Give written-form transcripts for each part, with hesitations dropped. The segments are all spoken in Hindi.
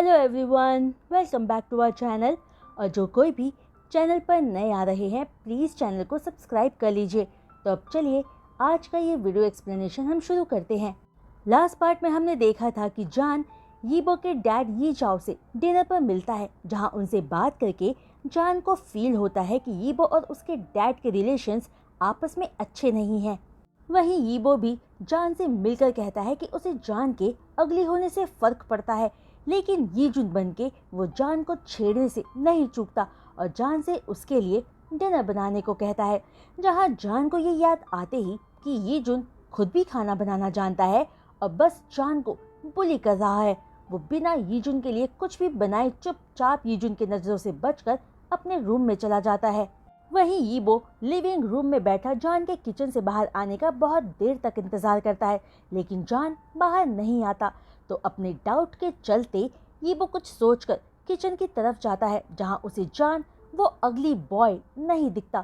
Hello everyone, welcome back to our channel. और जो कोई भी चैनल पर नए आ रहे हैं प्लीज़ चैनल को सब्सक्राइब कर लीजिए। तो अब चलिए आज का ये वीडियो एक्सप्लेनेशन हम शुरू करते हैं। लास्ट पार्ट में हमने देखा था कि जान यीबो के डैड यी चाओ से डिनर पर मिलता है, जहां उनसे बात करके जान को फील होता है कि यीबो और उसके डैड के रिलेशंस आपस में अच्छे नहीं हैं। वहीं यीबो भी जान से मिलकर कहता है कि उसे जान के अगली होने से फर्क पड़ता है, लेकिन यीजुन बन के वो जान को छेड़ने से नहीं चूकता और जान से उसके लिए डिनर बनाने को कहता है। जहां जान को ये याद आते ही कि यीजुन खुद भी खाना बनाना जानता है और बस जान को बुली कर रहा है, वो बिना यीजुन के लिए कुछ भी बनाए चुपचाप यीजुन की नजरों से बचकर अपने रूम में चला जाता है। वहीं यीबो लिविंग रूम में बैठा जान के किचन से बाहर आने का बहुत देर तक इंतजार करता है, लेकिन जान बाहर नहीं आता। तो अपने डाउट के चलते यीबो कुछ सोचकर किचन की तरफ जाता है, जहां उसे जान वो अगली बॉय नहीं दिखता,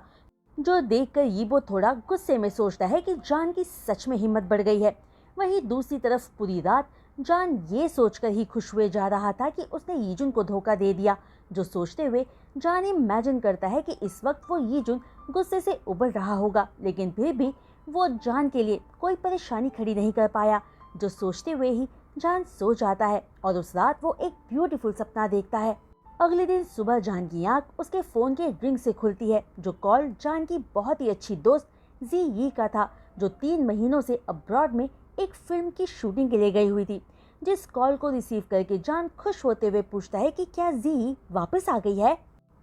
जो देखकर यीबो थोड़ा गुस्से में सोचता है कि जान की सच में हिम्मत बढ़ गई है। वहीं दूसरी तरफ पूरी रात जान ये सोचकर ही खुश हुए जा रहा था कि उसने यीजुन को धोखा दे दिया, जो सोचते हुए जान इमेजिन करता है कि इस वक्त वो यीजुन गुस्से से उबर रहा होगा, लेकिन फिर भी वो जान के लिए कोई परेशानी खड़ी नहीं कर पाया, जो सोचते हुए ही जान सो जाता है और उस रात वो एक ब्यूटीफुल सपना देखता है। अगले दिन सुबह जान की आंख उसके फोन के रिंग से खुलती है, जो कॉल जान की बहुत ही अच्छी दोस्त जी यी का था, जो 3 महीनों से अब्रॉड में एक फिल्म की शूटिंग के लिए गई हुई थी। जिस कॉल को रिसीव करके जान खुश होते हुए पूछता है कि क्या जी वापस आ गई है।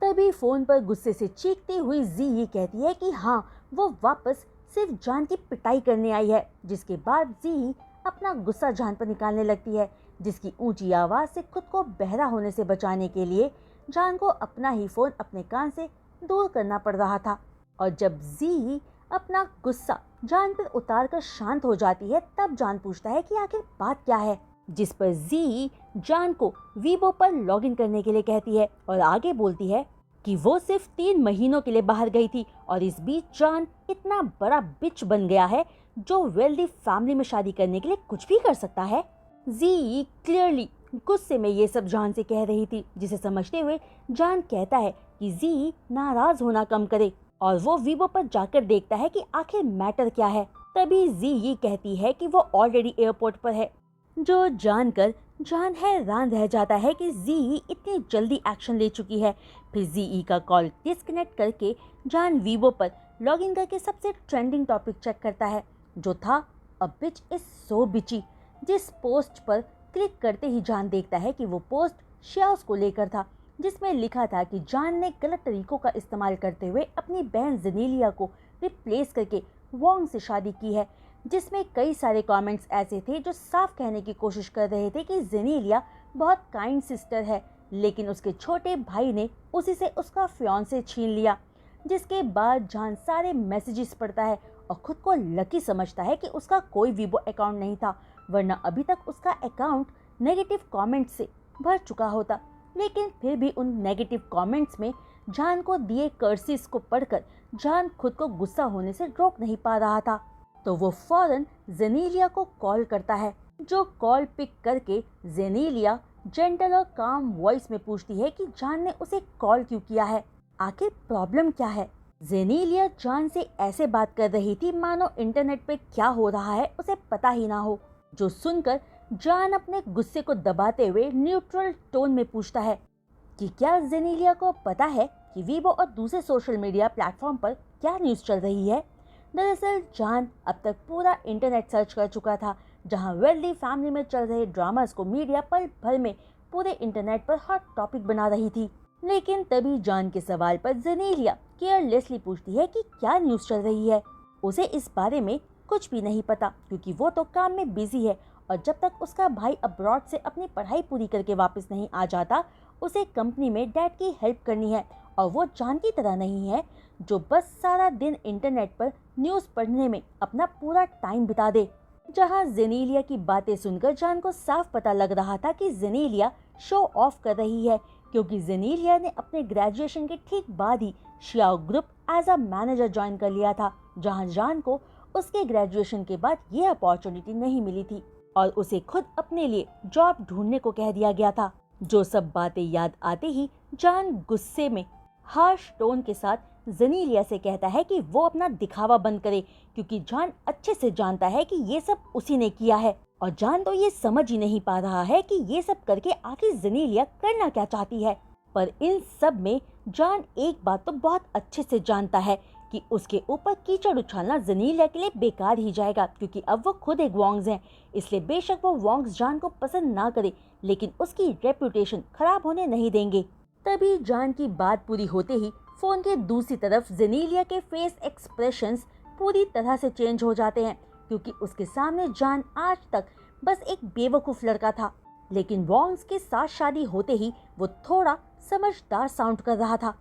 तभी फोन पर गुस्से से चीखती हुई जी यी कहती है कि हाँ, वो वापस सिर्फ जान की पिटाई करने आई है। जिसके बाद जी अपना गुस्सा जान पर निकालने लगती है, जिसकी ऊंची आवाज से खुद को बहरा होने से बचाने के लिए जान को अपना ही फोन अपने कान से दूर करना पड़ रहा था। और जब जी अपना गुस्सा जान पर उतार कर शांत हो जाती है, तब जान पूछता है कि आखिर बात क्या है, जिस पर जी जान को वीबो पर लॉगिन करने के लिए कहती है और आगे बोलती है कि वो सिर्फ 3 महीनों के लिए बाहर गई थी और इस बीच जान इतना बड़ा बिच बन गया है जो वेल्दी फैमिली में शादी करने के लिए कुछ भी कर सकता है। जी क्लियरली गुस्से में ये सब जान से कह रही थी, जिसे समझते हुए जान कहता है कि जी नाराज होना कम करे और वो वीबो पर जाकर देखता है कि आखिर मैटर क्या है। तभी जी ये कहती है कि वो ऑलरेडी एयरपोर्ट पर है, जो जानकर जान हैरान रह जाता है कि जी इतनी जल्दी एक्शन ले चुकी है। फिर जी का कॉल डिस्कनेक्ट करके जान वीबो पर लॉगिन करके सबसे ट्रेंडिंग टॉपिक चेक करता है, जो था अ बिच इज सो बिची। जिस पोस्ट पर क्लिक करते ही जान देखता है कि वो पोस्ट श्याओस को लेकर था, जिसमें लिखा था कि जान ने गलत तरीकों का इस्तेमाल करते हुए अपनी बहन जेनेलिया को रिप्लेस करके वोंग से शादी की है। जिसमें कई सारे कमेंट्स ऐसे थे जो साफ कहने की कोशिश कर रहे थे कि जेनेलिया बहुत काइंड सिस्टर है, लेकिन उसके छोटे भाई ने उसी से उसका फियांसे छीन लिया। जिसके बाद जान सारे मैसेजेस पढ़ता है और खुद को लकी समझता है कि उसका कोई वीबो अकाउंट नहीं था, वरना अभी तक उसका अकाउंट नेगेटिव कमेंट्स से भर चुका होता। लेकिन फिर भी उन नेगेटिव कमेंट्स में जान को दिए कर्सिस को पढ़कर जान खुद को गुस्सा होने से रोक नहीं पा रहा था। तो वो फौरन जेनेलिया को कॉल करता है, जो कॉल पिक करके जेनेलिया जेंटल और काम वॉइस में पूछती है कि जान ने उसे कॉल क्यों किया है, आखिर प्रॉब्लम क्या है। जेनेलिया जान से ऐसे बात कर रही थी मानो इंटरनेट पे क्या हो रहा है उसे पता ही ना हो, जो सुनकर जान अपने गुस्से को दबाते हुए न्यूट्रल टोन में पूछता है कि क्या जेनेलिया को पता है कि वीबो और दूसरे सोशल मीडिया प्लेटफॉर्म पर क्या न्यूज़ चल रही है। दरअसल जान अब तक पूरा इंटरनेट सर्च कर चुका था, जहां वेल्दी फैमिली में चल रहे ड्रामास को मीडिया पल भर में पूरे इंटरनेट पर हॉट टॉपिक बना रही थी। लेकिन तभी जान के सवाल पर जेनेलिया केयरलेसली पूछती है कि क्या न्यूज़ चल रही है। उसे इस बारे में कुछ भी नहीं पता, क्योंकि वो तो काम में बिजी है और जब तक उसका भाई अब्रॉड से अपनी पढ़ाई पूरी करके वापस नहीं आ जाता, उसे कंपनी में डैड की हेल्प करनी है। और वो जान की तरह नहीं है, जो बस सारा दिन इंटरनेट पर न्यूज़ पढ़ने में अपना पूरा टाइम बिता दे। जहां जेनेलिया की बातें सुनकर जान को साफ पता लग रहा था कि जेनेलिया शो ऑफ कर रही है, क्योंकि जेनेलिया ने अपने ग्रेजुएशन के ठीक बाद ही Xiao group as a manager join कर लिया था, जहां जान को उसके ग्रेजुएशन के बाद ये अपॉर्चुनिटी नहीं मिली थी और उसे खुद अपने लिए जॉब ढूंढने को कह दिया गया था। जो सब बातें याद आते ही जान गुस्से में हार्श टोन के साथ जेनेलिया से कहता है कि वो अपना दिखावा बंद करे, क्योंकि जान अच्छे से जानता है कि ये सब उसी ने किया है। और जान तो ये समझ ही नहीं पा रहा है कि ये सब करके आखिर जेनेलिया करना क्या चाहती है। पर इन सब में जान एक बात तो बहुत अच्छे से जानता है कि उसके ऊपर कीचड़ उछालना जेनेलिया के लिए बेकार ही जाएगा, क्योंकि अब वो खुद एक वोंग्स हैं। इसलिए बेशक वो वोंग्स जान को पसंद ना करे, लेकिन उसकी रेपुटेशन खराब होने नहीं देंगे। तभी जान की बात पूरी होते ही फोन के दूसरी तरफ जेनेलिया के फेस एक्सप्रेशंस पूरी तरह से चेंज हो जाते हैं, क्योंकि उसके सामने जान आज तक बस एक बेवकूफ लड़का था, लेकिन वोंग्स के साथ शादी होते ही वो थोड़ा समझदार साउंड कर रहा था।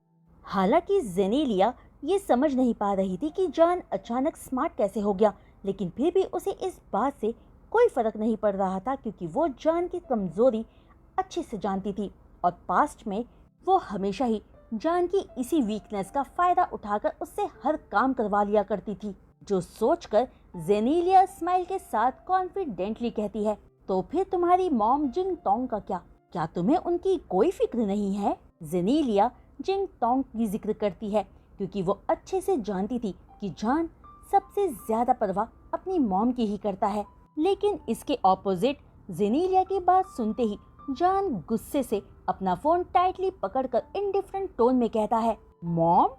हालांकि जेनेलिया ये समझ नहीं पा रही थी कि जान अचानक स्मार्ट कैसे हो गया, लेकिन फिर भी उसे इस बात से कोई फर्क नहीं पड़ रहा था, क्योंकि वो जान की कमजोरी अच्छे से जानती थी और पास्ट में वो हमेशा ही जान की इसी वीकनेस का फायदा उठाकर उससे हर काम करवा लिया करती थी। जो सोचकर जेनेलिया स्माइल के साथ कॉन्फिडेंटली कहती है, तो फिर तुम्हारी मॉम जिंग टोंग का क्या तुम्हें उनकी कोई फिक्र नहीं है? जेनेलिया जिंग टोंग की जिक्र करती है, क्योंकि वो अच्छे से जानती थी कि जान सबसे ज्यादा परवाह अपनी मॉम की ही करता है। लेकिन इसके ऑपोजिट जेनेलिया की बात सुनते ही जान गुस्से से अपना फोन टाइटली पकड़कर इंडिफरेंट टोन में कहता है, मॉम,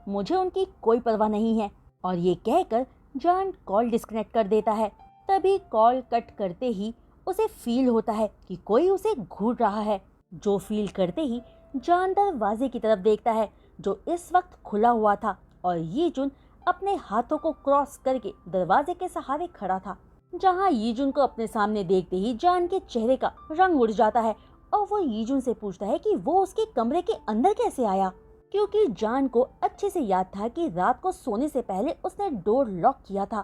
मुझे उनकी कोई परवाह नहीं है। और ये कहकर जान कॉल डिस्कनेक्ट कर देता है। तभी कॉल कट करते ही उसे फील होता है कि कोई उसे घूर रहा है। जो फील करते ही जान दरवाजे की तरफ देखता है, जो इस वक्त खुला हुआ था, और यीजुन अपने हाथों को क्रॉस करके दरवाजे के सहारे खड़ा था। जहां यीजुन को अपने सामने देखते ही जान के चेहरे का रंग उड़ जाता है और वो यीजुन से पूछता है कि वो उसके कमरे के अंदर कैसे आया, क्योंकि जान को अच्छे से याद था कि रात को सोने से पहले उसने डोर लॉक किया था।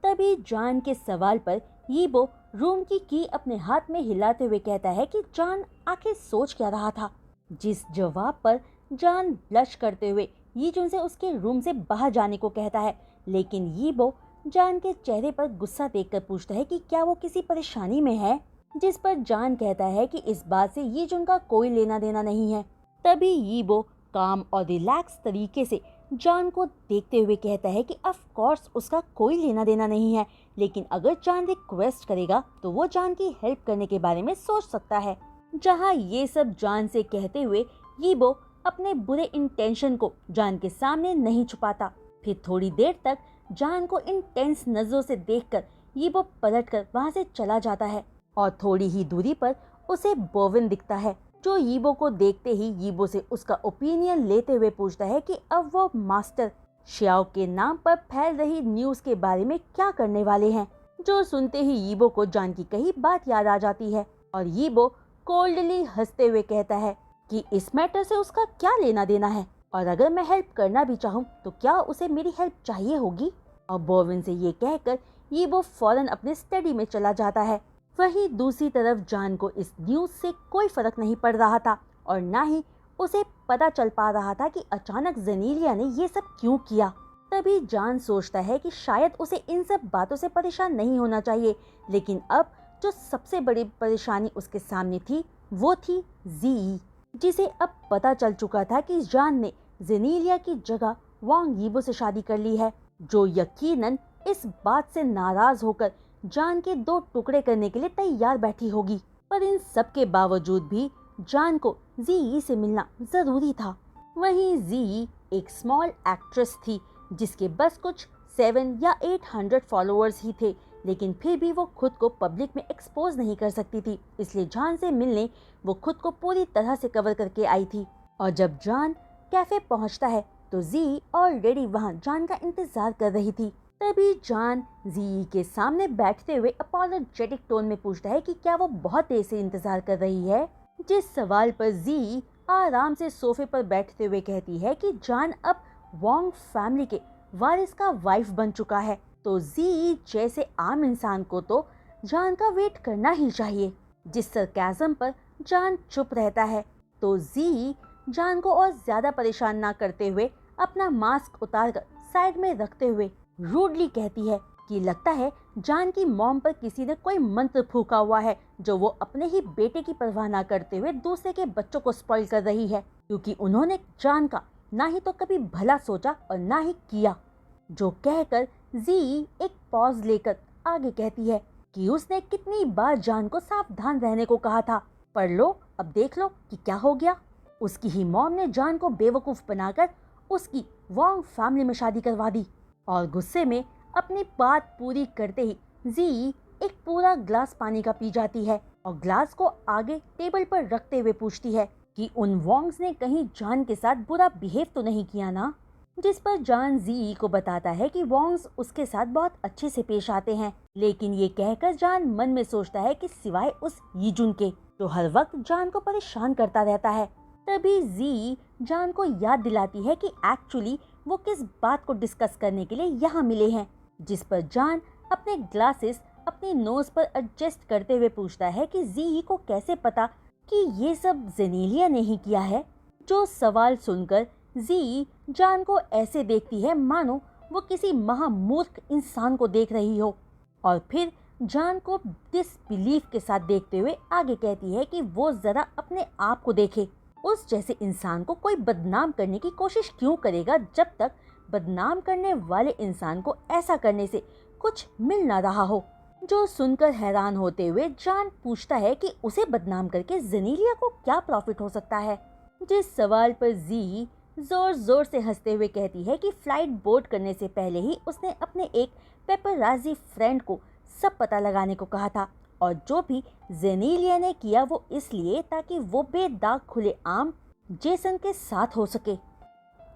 तभी जान के सवाल पर यीबो रूम की की अपने हाथ में हिलाते हुए कहता है कि जान आखिर सोच क्या रहा था, जिस जवाब पर जान ब्लश करते हुए यीजुन से उसके रूम से बाहर जाने को कहता है। लेकिन यीबो जान के चेहरे पर गुस्सा देखकर पूछता है कि क्या वो किसी परेशानी में है, जिस पर जान कहता है कि इस बात से यीजुन का कोई लेना देना नहीं है। तभी यीबो काम और रिलैक्स तरीके से जान को देखते हुए कहता है कि ऑफ कोर्स उसका कोई लेना देना नहीं है, लेकिन अगर जान रिक्वेस्ट करेगा तो वो जान की हेल्प करने के बारे में सोच सकता है। जहाँ ये सब जान से कहते हुए यीबो अपने बुरे इंटेंशन को जान के सामने नहीं छुपाता। फिर थोड़ी देर तक जान को इंटेंस नजरों से देखकर यीबो पलटकर वहाँ से चला जाता है और थोड़ी ही दूरी पर उसे बोविन दिखता है, जो यीबो को देखते ही यीबो से उसका ओपिनियन लेते हुए पूछता है कि अब वो मास्टर श्याओ के नाम पर फैल रही न्यूज के बारे में क्या करने वाले हैं। जो सुनते ही यीबो को जान की कही बात याद आ जाती है और यीबो कोल्डली हंसते हुए कहता है कि इस मैटर से उसका क्या लेना देना है, और अगर मैं हेल्प करना भी चाहूँ तो क्या उसे मेरी हेल्प चाहिए होगी। और बोविन से ये कहकर यीबो फौरन अपने स्टडी में चला जाता है। वहीं दूसरी तरफ जान को इस न्यूज से कोई फर्क नहीं पड़ रहा था और ना ही उसे पता चल पा रहा था कि अचानक जेनेलिया ने ये सब क्यों किया। तभी जान सोचता है कि शायद उसे इन सब बातों से परेशान नहीं होना चाहिए, लेकिन अब जो सबसे बड़ी परेशानी उसके सामने थी वो थी जी, जिसे अब पता चल चुका था कि जान ने जेनेलिया की जगह वांग यीबो से शादी कर ली है, जो यकीनन इस बात से नाराज होकर जान के दो टुकड़े करने के लिए तैयार बैठी होगी। पर इन सब के बावजूद भी जान को जी से मिलना जरूरी था। वहीं जी एक स्मॉल एक्ट्रेस थी जिसके बस कुछ 7 या 800 फॉलोअर्स ही थे, लेकिन फिर भी वो खुद को पब्लिक में एक्सपोज नहीं कर सकती थी, इसलिए जान से मिलने वो खुद को पूरी तरह से कवर करके आई थी। और जब जान कैफे पहुंचता है तो जी ऑलरेडी वहां जान का इंतजार कर रही थी। तभी जान जी के सामने बैठते हुए अपॉलोजेटिक टोन में पूछता है कि क्या वो बहुत देर से इंतजार कर रही है, जिस सवाल पर जी आराम से सोफे पर बैठते हुए कहती है कि जान अब वांग फैमिली के वारिस का वाइफ बन चुका है, तो जी जैसे आम इंसान को तो जान का वेट करना ही चाहिए। जिस सरकाज़म पर जान चुप रहता है तो जी जान को और ज्यादा परेशान ना करते हुए अपना मास्क उतारकर साइड में रखते हुए रूडली कहती है कि लगता है जान की मॉम पर किसी ने कोई मंत्र फूंका हुआ है, जो वो अपने ही बेटे की परवाह ना करते हुए दूसरे के बच्चों को स्पॉइल कर रही है, क्योंकि उन्होंने जान का ना ही तो कभी भला सोचा और ना ही किया। जो कहकर जी एक पॉज लेकर आगे कहती है कि उसने कितनी बार जान को सावधान रहने को कहा था, पर लो अब देख लो कि क्या हो गया। उसकी ही मॉम ने जान को बेवकूफ बनाकर उसकी वॉन्ग फैमिली में शादी करवा दी। और गुस्से में अपनी बात पूरी करते ही जी एक पूरा ग्लास पानी का पी जाती है और ग्लास को आगे टेबल पर रखते हुए पूछती है कि उन वॉन्ग्स ने कहीं जान के साथ बुरा बिहेव तो नहीं किया ना। जिस पर जान जी को बताता है कि वॉन्ग्स उसके साथ बहुत अच्छे से पेश आते हैं, लेकिन ये कहकर जान मन में सोचता है कि सिवाय उस यीजुन के, जो हर वक्त जान को परेशान करता रहता है। तभी जी जान को याद दिलाती है कि एक्चुअली वो किस बात को डिस्कस करने के लिए यहाँ मिले हैं। जिस पर जान अपने ग्लासेस अपनी नोज पर एडजस्ट करते हुए पूछता है कि जी को कैसे पता कि ये सब जेनेलिया ने ही किया है। जो सवाल सुनकर जी जान को ऐसे देखती है मानो वो किसी महामूर्ख इंसान को देख रही हो, और फिर जान को डिसबिलीफ के साथ देखते हुए आगे कहती है कि वो जरा अपने आप को देखे। उस जैसे इंसान को कोई बदनाम करने की कोशिश क्यों करेगा जब तक बदनाम करने वाले इंसान को ऐसा करने से कुछ मिल ना रहा हो। जो सुनकर हैरान होते हुए जान पूछता है कि उसे बदनाम करके जेनेलिया को क्या प्रॉफिट हो सकता है। जिस सवाल पर जी जोर जोर से हंसते हुए कहती है कि फ्लाइट बोर्ड करने से पहले ही उसने अपने एक पेपराजी फ्रेंड को सब पता लगाने को कहा था, और जो भी जेनेलिया ने किया वो इसलिए ताकि वो बेदाग खुलेआम जेसन के साथ हो सके।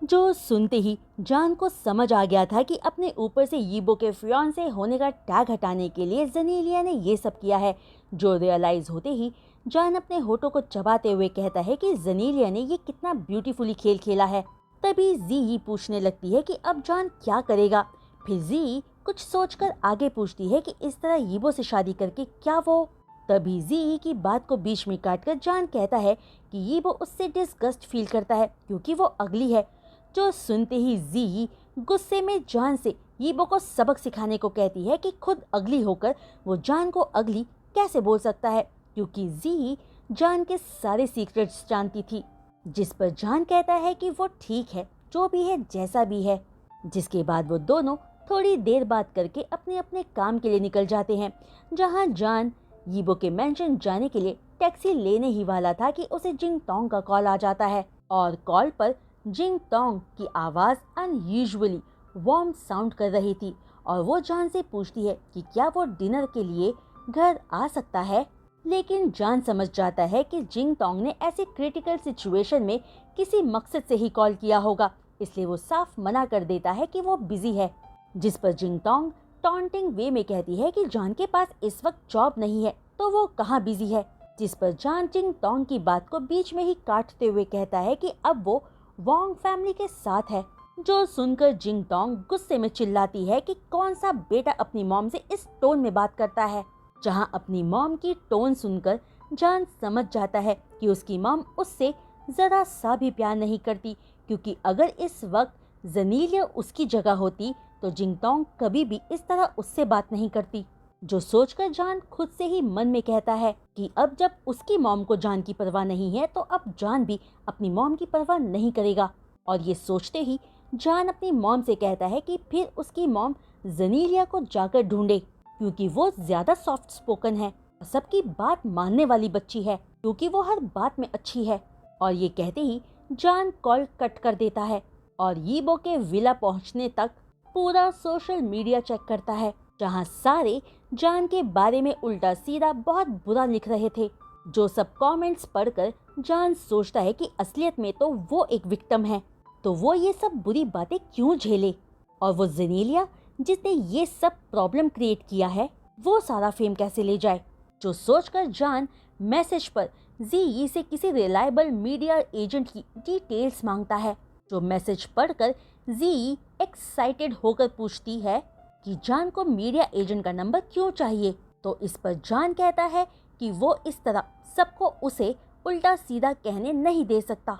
जो सुनते ही जान को समझ आ गया था कि अपने ऊपर से यीबो के फियांसे होने का टैग हटाने के लिए जेनेलिया ने ये सब किया है। जो रियलाइज होते ही जान अपने होठों को चबाते हुए कहता है कि जेनेलिया ने ये कितना ब्यूटीफुली खेल खेला है। तभी जी पूछने लगती है कि अब जान क्या करेगा। फिर जी कुछ सोचकर आगे पूछती है कि इस तरह यीबो से शादी करके क्या वो। तभी जी की बात को बीच में काटकर जान कहता है कि यीबो उससे डिस्गस्ट फील करता है क्योंकि वो अगली है। जो सुनते ही जी गुस्से में जान से यीबो को सबक सिखाने को कहती है कि खुद अगली होकर वो जान को अगली कैसे बोल सकता है, क्योंकि जी जान के सारे सीक्रेट्स जानती थी। जिस पर जान कहता है कि वो ठीक है, जो भी है जैसा भी है। जिसके बाद वो दोनों थोड़ी देर बात करके अपने अपने काम के लिए निकल जाते हैं, जहां जान यीबो के मेंशन जाने के लिए टैक्सी लेने ही वाला था कि उसे जिंग टोंग का कॉल आ जाता है। और कॉल पर जिंग टोंग की आवाज़ अनयूजुअली वार्म साउंड कर रही थी, और वो जान से पूछती है कि क्या वो डिनर के लिए घर आ सकता है। लेकिन जान समझ जाता है कि जिंग टोंग ने ऐसे क्रिटिकल सिचुएशन में किसी मकसद से ही कॉल किया होगा, इसलिए वो साफ मना कर देता है कि वो बिजी है। जिस पर जिंग टोंग टॉन्टिंग वे में कहती है कि जान के पास इस वक्त जॉब नहीं है तो वो कहाँ बिजी है। जिस पर जान जिंग टोंग की बात को बीच में ही काटते हुए कहता है कि अब वो वॉन्ग फैमिली के साथ है। जो सुनकर जिंग टोंग गुस्से में चिल्लाती है कि कौन सा बेटा अपनी मॉम से इस टोन में बात करता है। जहां अपनी मॉम की टोन सुनकर जान समझ जाता है कि उसकी मॉम उससे जरा सा भी प्यार नहीं करती, क्योंकि अगर इस वक्त जेनेलिया उसकी जगह होती तो जिंग टोंग कभी भी इस तरह उससे बात नहीं करती। जो सोचकर जान खुद से ही मन में कहता है कि अब जब उसकी मॉम को जान की परवाह नहीं है तो अब जान भी अपनी मॉम की परवाह नहीं करेगा। और ये सोचते ही जान अपनी मॉम से कहता है कि फिर उसकी मॉम जेनेलिया को जाकर ढूंढे, क्योंकि वो ज्यादा सॉफ्ट स्पोकन है और सबकी बात मानने वाली बच्ची है, क्योंकि वो हर बात में अच्छी है। और ये कहते ही जान कॉल कट कर देता है और यीबो के विला पहुंचने तक पूरा सोशल मीडिया चेक करता है, जहां सारे जान के बारे में उल्टा सीधा बहुत बुरा लिख रहे थे। जो सब कमेंट्स पढ़कर जान सोचता है कि असलियत में तो वो एक विक्टिम है, तो वो ये सब बुरी बातें क्यों झेले, और वो जेनेलिया जिसने ये सब प्रॉब्लम क्रिएट किया है वो सारा फेम कैसे ले जाए। जो सोचकर जान मैसेज पर जी से किसी रिलायबल मीडिया एजेंट की डिटेल्स मांगता है। जो मैसेज पढ़कर जी एक्साइटेड होकर पूछती है कि जान को मीडिया एजेंट का नंबर क्यों चाहिए, तो इस पर जान कहता है कि वो इस तरह सबको उसे उल्टा सीधा कहने नहीं दे सकता,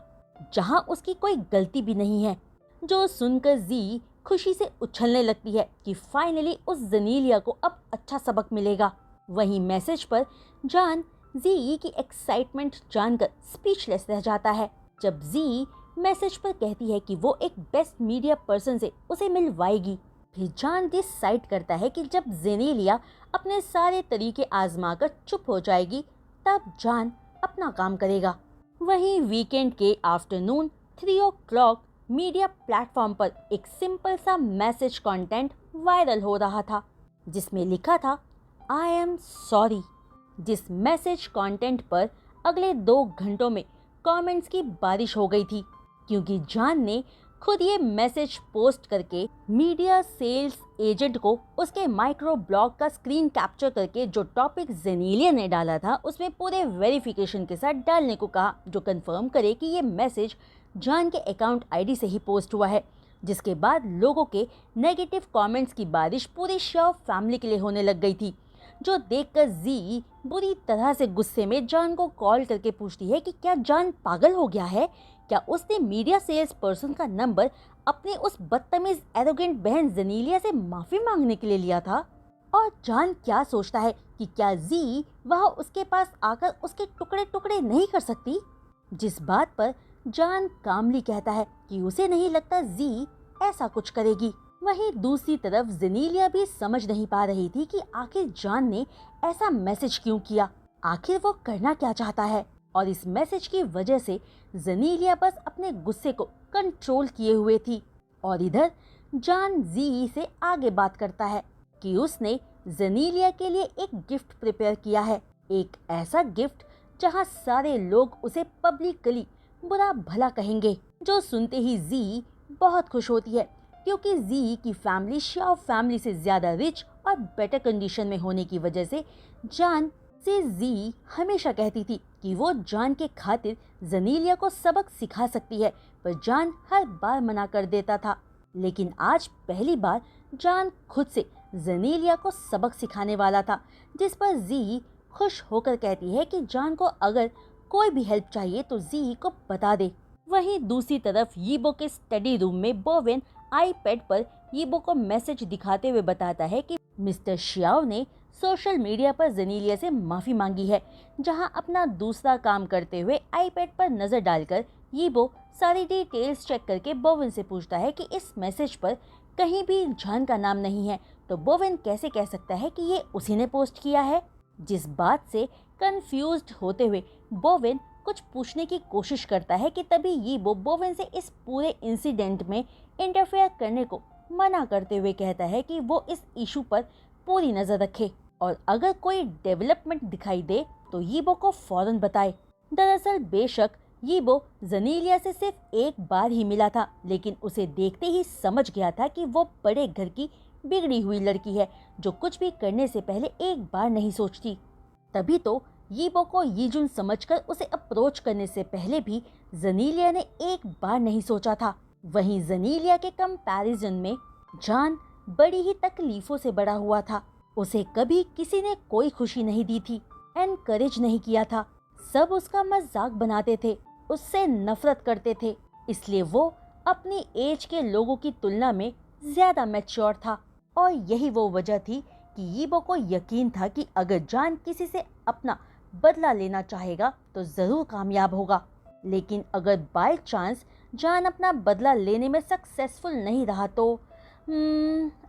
जहां उसकी कोई गलती भी नहीं है। जो सुनकर जी खुशी से उछलने लगती है कि फाइनली उस जेनेलिया को अब अच्छा सबक मिलेगा। वहीं मैसेज पर जान जी की एक्साइटमेंट जानकर स्पीचलेस रह जाता है। जब जी मैसेज पर कहती है कि वो एक बेस्ट मीडिया पर्सन से उसे मिलवाएगी, फिर जान डिसाइड करता है कि जब जेनेलिया अपने सारे तरीके आजमाकर चुप हो जाएगी तब जान अपना काम करेगा। वहीं वीकेंड के आफ्टरनून 3 o'clock मीडिया प्लेटफॉर्म पर एक सिंपल सा मैसेज कंटेंट वायरल हो रहा था जिसमें लिखा था आई एम सॉरी। जिस मैसेज कंटेंट पर अगले 2 घंटों में कमेंट्स की बारिश हो गई थी, क्योंकि जान ने खुद ये मैसेज पोस्ट करके मीडिया सेल्स एजेंट को उसके माइक्रो ब्लॉग का स्क्रीन कैप्चर करके जो टॉपिक जेनेलिया ने डाला था उसमें पूरे वेरिफिकेशन के साथ डालने को कहा, जो कंफर्म करे कि ये मैसेज जान के अकाउंट आईडी से ही पोस्ट हुआ है। जिसके बाद लोगों के नेगेटिव कमेंट्स की बारिश पूरी श्रॉफ फैमिली के लिए होने लग गई थी, जो देखकर जी बुरी तरह से गुस्से में जान को कॉल करके पूछती है कि क्या जान पागल हो गया है, क्या उसने मीडिया सेल्स पर्सन का नंबर अपने उस बदतमीज एरोगेंट बहन जेनेलिया से माफी मांगने के लिए लिया था। और जान क्या सोचता है कि क्या जी वह उसके पास आकर उसके टुकड़े टुकड़े नहीं कर सकती, जिस बात पर जान कामली कहता है कि उसे नहीं लगता जी ऐसा कुछ करेगी। वहीं दूसरी तरफ जेनेलिया भी समझ नहीं पा रही थी कि आखिर जान ने ऐसा मैसेज क्यों किया, आखिर वो करना क्या चाहता है। और इस मैसेज की वजह से जेनेलिया बस अपने गुस्से को कंट्रोल किए हुए थी। और इधर जान जी से आगे बात करता है कि उसने जेनेलिया के लिए एक गिफ्ट प्रिपेयर किया है, एक ऐसा गिफ्ट जहां सारे लोग उसे पब्लिकली बुरा भला कहेंगे। जो सुनते ही जी बहुत खुश होती है, क्योंकि जी की फैमिली श्रॉफ फैमिली से ज्यादा रिच और बेटर कंडीशन में होने की वजह से जान से जी हमेशा कहती थी कि वो जान के खातिर जेनेलिया को सबक सिखा सकती है, पर जान हर बार मना कर देता था। लेकिन आज पहली बार जान खुद से जेनेलिया को सबक सिखाने वाला था, जिस पर जी खुश होकर कहती है कि जान को अगर कोई भी हेल्प चाहिए तो जी को बता दे। वहीं दूसरी तरफ यीबो के स्टडी रूम में बोवेन आईपैड पर यीबो को मैसेज दिखाते हुए बताता है कि मिस्टर शियाओ ने सोशल मीडिया पर जेनेलिया से माफी मांगी है। जहां अपना दूसरा काम करते हुए आईपैड पर नजर डालकर यीबो सारी डिटेल्स चेक करके बोवेन से पूछता है कि इस मैसेज पर कहीं भी जान का नाम नहीं है, तो बोवेन कैसे कह सकता है कि ये उसी ने पोस्ट किया है। जिस बात से कंफ्यूज्ड होते हुए बोवेन कुछ पूछने की कोशिश करता है कि तभी यीबो बोवेन से इस पूरे इंसिडेंट में इंटरफेयर करने को मना करते हुए कहता है कि वो इस इशू पर पूरी नजर रखे और अगर कोई डेवलपमेंट दिखाई दे तो यीबो को फौरन बताए। दरअसल बेशक यीबो जेनेलिया से सिर्फ एक बार ही मिला था, लेकिन उसे देखते ही समझ गया था कि वो बड़े घर की बिगड़ी हुई लड़की है जो कुछ भी करने से पहले एक बार नहीं सोचती। तभी तो यीबो को यीजुन समझकर उसे अप्रोच करने से पहले भी जेनेलिया ने एक बार नहीं सोचा था। वहीं जेनेलिया के कंपैरिजन में जान बड़ी ही तकलीफों से बड़ा हुआ था। उसे कभी किसी ने कोई खुशी नहीं दी थी, एनकरेज नहीं किया था, सब उसका मजाक बनाते थे, उससे नफरत करते थे। इसलिए वो अपनी एज के लोगों की तुलना में ज्यादा मैच्योर था। और यही वो वजह थी कि यीबो को यकीन था कि अगर जान किसी से अपना बदला लेना चाहेगा तो जरूर कामयाब होगा। लेकिन अगर बाय चांस जान अपना बदला लेने में सक्सेसफुल नहीं रहा तो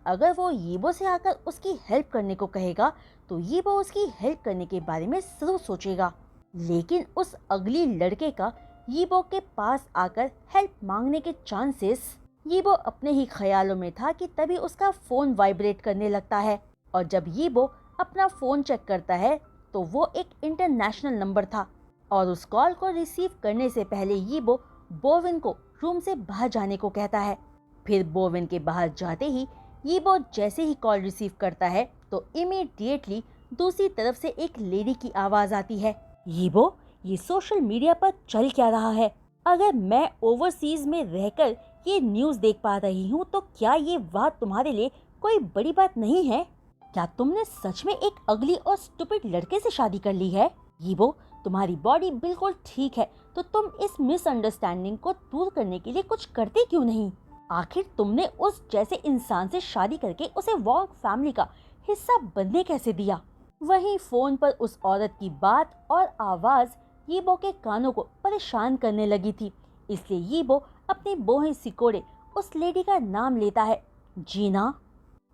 अगर वो यीबो से आकर उसकी हेल्प करने को कहेगा तो यीबो उसकी हेल्प करने के बारे में जरूर सोचेगा। लेकिन उस अगली लड़के का यीबो के पास आकर हेल्प मांगने के चांसेस, यीबो अपने ही ख्यालों में था कि तभी उसका फोन वाइब्रेट करने लगता है और जब यीबो अपना फोन चेक करता है तो वो एक इंटरनेशनल नंबर था और उस कॉल को रिसीव करने से पहले यीबो बोवेन को रूम से बाहर जाने को कहता है। फिर बोवेन के बाहर जाते ही यीबो जैसे ही कॉल रिसीव करता है तो इमीडिएटली दूसरी तरफ से एक लेडी की आवाज आती है, यीबो ये सोशल मीडिया पर चल क्या रहा है? अगर मैं ओवरसीज में रहकर ये न्यूज़ देख पा रही हूँ तो क्या ये बात तुम्हारे लिए कोई बड़ी बात नहीं है? क्या तुमने सच में एक अगली और स्टूपिड लड़के से शादी कर ली है? यीबो तुम्हारी बॉडी बिल्कुल ठीक है तो तुम इस मिसअंडरस्टैंडिंग को दूर करने के लिए कुछ करते क्यों नहीं? आखिर तुमने उस जैसे इंसान से शादी करके उसे वॉन्ग फैमिली का हिस्सा बनने कैसे दिया? वहीं फोन पर उस औरत की बात और आवाज यीबो के कानों को परेशान करने लगी थी, इसलिए यीबो अपनी बोहें सिकोड़े उस लेडी का नाम लेता है, जीना।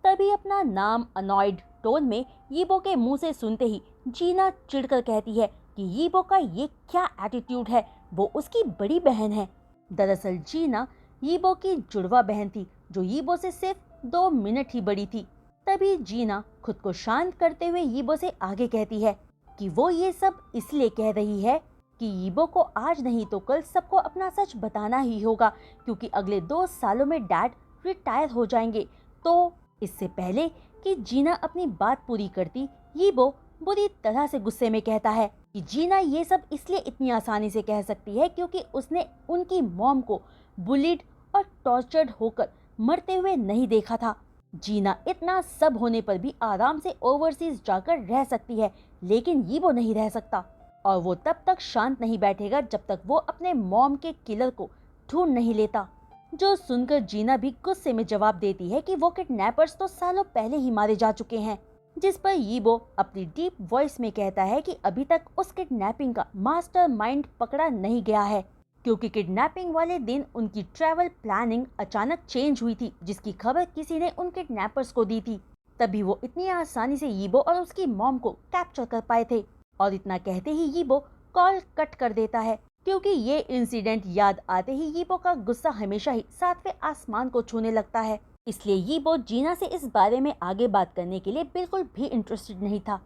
तभी अपना नाम अनॉयड टोन में यीबो के मुंह से सुनते ही जीना चिढ़कर कहती है कि यीबो का ये क्या एटीट्यूड है, वो उसकी बड़ी बहन है। दरअसल जीना यीबो की जुड़वा बहन थी जो यीबो से सिर्फ 2 मिनट ही बड़ी थी। तभी जीना खुद को शांत करते हुए यीबो से आगे कहती है कि वो ये सब इसलिए कह रही है कि यीबो को आज नहीं तो कल सबको अपना सच बताना ही होगा, क्योंकि अगले 2 सालों में डैड रिटायर हो जाएंगे। तो इससे पहले कि जीना अपनी बात पूरी करती, यीबो बुरी तरह से गुस्से में कहता है कि जीना ये सब इसलिए इतनी आसानी से कह सकती है क्योंकि उसने उनकी मॉम को बुलिड और टॉर्चर्ड होकर मरते हुए नहीं देखा था। जीना इतना सब होने पर भी आराम से ओवरसीज जाकर रह सकती है, लेकिन यीबो नहीं रह सकता और वो तब तक शांत नहीं बैठेगा जब तक वो अपने मॉम के किलर को ढूंढ नहीं लेता। जो सुनकर जीना भी गुस्से में जवाब देती है कि वो किडनैपर्स तो सालों पहले ही मारे जा चुके हैं, जिस पर यीबो अपनी डीप वॉइस में कहता है कि अभी तक उस किडनैपिंग का मास्टरमाइंड पकड़ा नहीं गया है, क्योंकि किडनैपिंग वाले दिन उनकी ट्रैवल प्लानिंग अचानक चेंज हुई थी, जिसकी खबर किसी ने उन किडनैपर्स को दी थी। तभी वो इतनी आसानी से यीबो और उसकी मॉम को कैप्चर कर पाए थे। और इतना कहते ही यीबो कॉल कट कर देता है, क्योंकि ये इंसिडेंट याद आते ही यीबो का गुस्सा हमेशा ही 7वें आसमान को छूने लगता है। इसलिए यीबो जीना से इस बारे में आगे बात करने के लिए बिल्कुल भी इंटरेस्टेड नहीं था,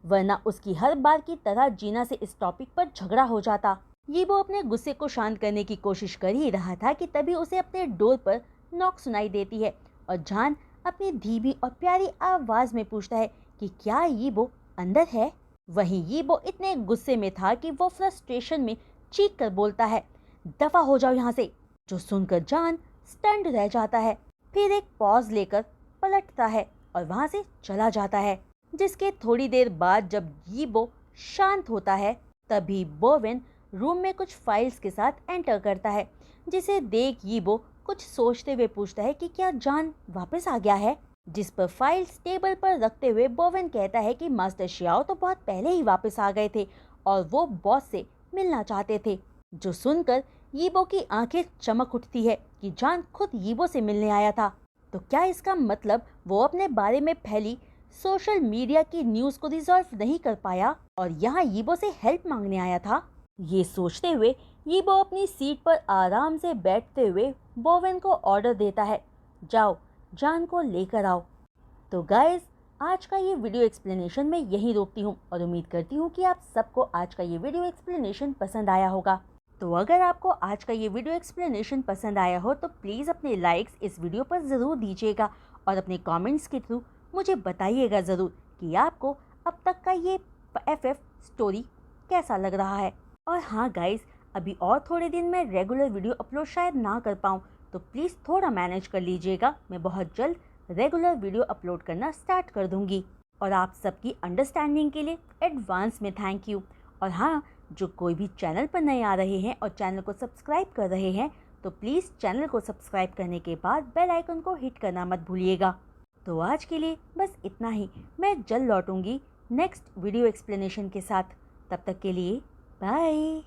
वरना उसकी हर बार की तरह जीना से इस टॉपिक पर झगड़ा हो जाता। यीबो अपने गुस्से को शांत करने की कोशिश कर ही रहा था कि तभी उसे अपने डोर पर नॉक सुनाई देती है और जान अपनी धीमी और प्यारी आवाज में पूछता है कि क्या यीबो अंदर है। वहीं यीबो इतने गुस्से में था कि वो फ्रस्ट्रेशन में चीख कर बोलता है, दफा हो जाओ यहाँ से। जो सुनकर जान स्टन्ड रह जाता है, फिर एक पॉज लेकर पलटता है और वहाँ से चला जाता है। जिसके थोड़ी देर बाद जब यीबो शांत होता है, तभी बोवेन रूम में कुछ फाइल्स के साथ एंटर करता है, जिसे देख यीबो कुछ सोचते हुए पूछता है कि क्या जान वापस आ गया है। जिस पर फाइल्स टेबल पर रखते हुए बोवेन कहता है कि मास्टर शियाओ तो बहुत पहले ही वापस आ गए थे और वो बॉस से मिलना चाहते थे। जो सुनकर यीबो की आंखें चमक उठती है कि जान खुद यीबो से मिलने आया था। तो क्या इसका मतलब वो अपने बारे में फैली सोशल मीडिया की न्यूज को रिजॉल्व नहीं कर पाया और यहाँ यीबो से हेल्प मांगने आया था? ये सोचते हुए यीबो अपनी सीट पर आराम से बैठते हुए बोवेन को ऑर्डर देता है, जाओ जान को लेकर आओ। तो गाइस, आज का ये वीडियो एक्सप्लेनेशन मैं यहीं रोकती हूँ और उम्मीद करती हूँ कि आप सबको आज का ये वीडियो एक्सप्लेनेशन पसंद आया होगा। तो अगर आपको आज का ये वीडियो एक्सप्लेनेशन पसंद आया हो तो प्लीज़ अपने लाइक्स इस वीडियो पर ज़रूर दीजिएगा और अपने कमेंट्स के थ्रू मुझे बताइएगा ज़रूर कि आपको अब तक का ये FF स्टोरी कैसा लग रहा है। और हाँ गाइस, अभी और थोड़े दिन में रेगुलर वीडियो अपलोड शायद ना कर पाऊँ, तो प्लीज़ थोड़ा मैनेज कर लीजिएगा। मैं बहुत जल्द रेगुलर वीडियो अपलोड करना स्टार्ट कर दूंगी। और आप सबकी अंडरस्टैंडिंग के लिए एडवांस में थैंक यू। और हाँ, जो कोई भी चैनल पर नए आ रहे हैं और चैनल को सब्सक्राइब कर रहे हैं तो प्लीज़ चैनल को सब्सक्राइब करने के बाद बेल आइकन को हिट करना मत भूलिएगा। तो आज के लिए बस इतना ही। मैं जल्द लौटूंगी नेक्स्ट वीडियो एक्सप्लेनेशन के साथ। तब तक के लिए बाय।